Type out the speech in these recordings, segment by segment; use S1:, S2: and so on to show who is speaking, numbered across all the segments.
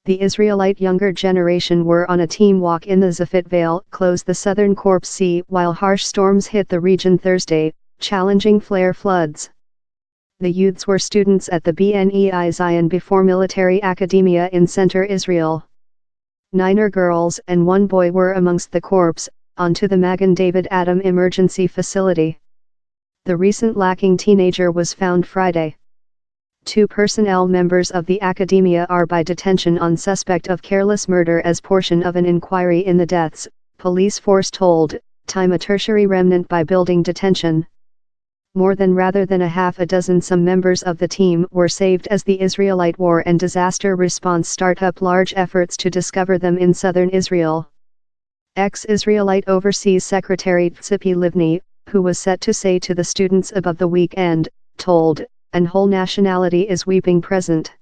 S1: The Israelite younger generation were on a team walk in the Zafit Vale, close the southern Corpse Sea, while harsh storms hit the region Thursday, challenging flare floods. The youths were students at the Bnei Zion Before Military Academia in Center Israel. 9 girls and 1 boy were amongst the corpse, onto the Magen David Adom Emergency Facility. The recent lacking teenager was found Friday. 2 personnel members of the academia are by detention on suspect of careless murder as portion of an inquiry in the deaths, police force told, Time a tertiary remnant by building detention. More than rather than a half a dozen some members of the team were saved as the Israelite War and Disaster Response start up large efforts to discover them in southern Israel. Ex-Israelite Overseas Secretary Tzipi Livni, who was set to say to the students above the weekend, told, "An whole nationality is weeping present.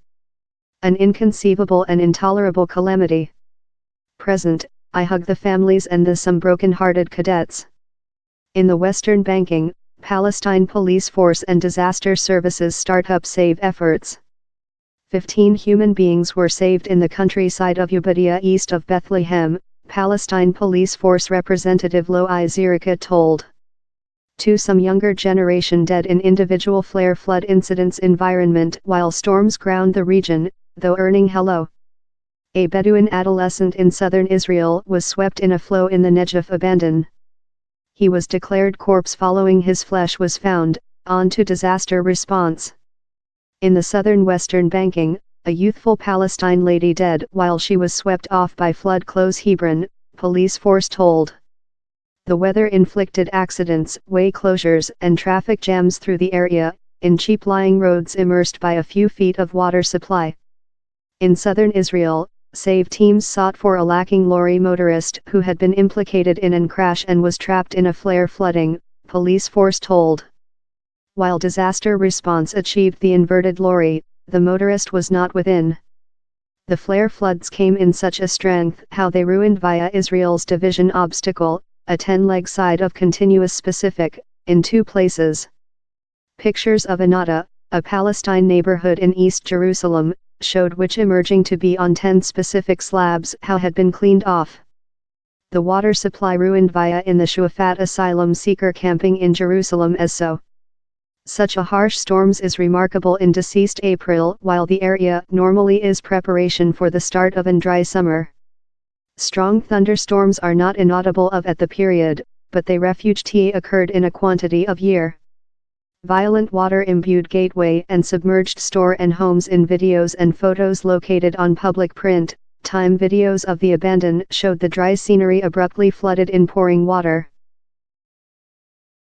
S1: An inconceivable and intolerable calamity. Present, I hug the families and the some broken-hearted cadets." In the Western Banking, Palestine Police Force and Disaster Services start-up save efforts. 15 human beings were saved in the countryside of Ubadia east of Bethlehem, Palestine Police Force Representative Loai Zirika told. 2 some younger generation dead in individual flare flood incidents environment while storms ground the region, though earning hello. A Bedouin adolescent in southern Israel was swept in a flow in the Negev abandon. He was declared corpse following his flesh was found, on to disaster response. In the southern Western Banking, a youthful Palestine lady dead while she was swept off by flood close Hebron, police force told. The weather-inflicted accidents, way closures and traffic jams through the area, in cheap-lying roads immersed by a few feet of water supply. In southern Israel, save teams sought for a lacking lorry motorist who had been implicated in an crash and was trapped in a flare flooding, police force told. While disaster response achieved the inverted lorry, the motorist was not within. The flare floods came in such a strength how they ruined via Israel's division obstacle, a 10-leg side of continuous specific, in 2 places. Pictures of Anata, a Palestine neighborhood in East Jerusalem, showed which emerging to be on 10 specific slabs how had been cleaned off. The water supply ruined via in the Shuafat asylum seeker camping in Jerusalem as so. Such a harsh storms is remarkable in deceased April while the area normally is preparation for the start of an dry summer. Strong thunderstorms are not inaudible of at the period, but they refuge occurred in a quantity of year. Violent water-imbued gateway and submerged store and homes in videos and photos located on public print, time videos of the abandon showed the dry scenery abruptly flooded in pouring water.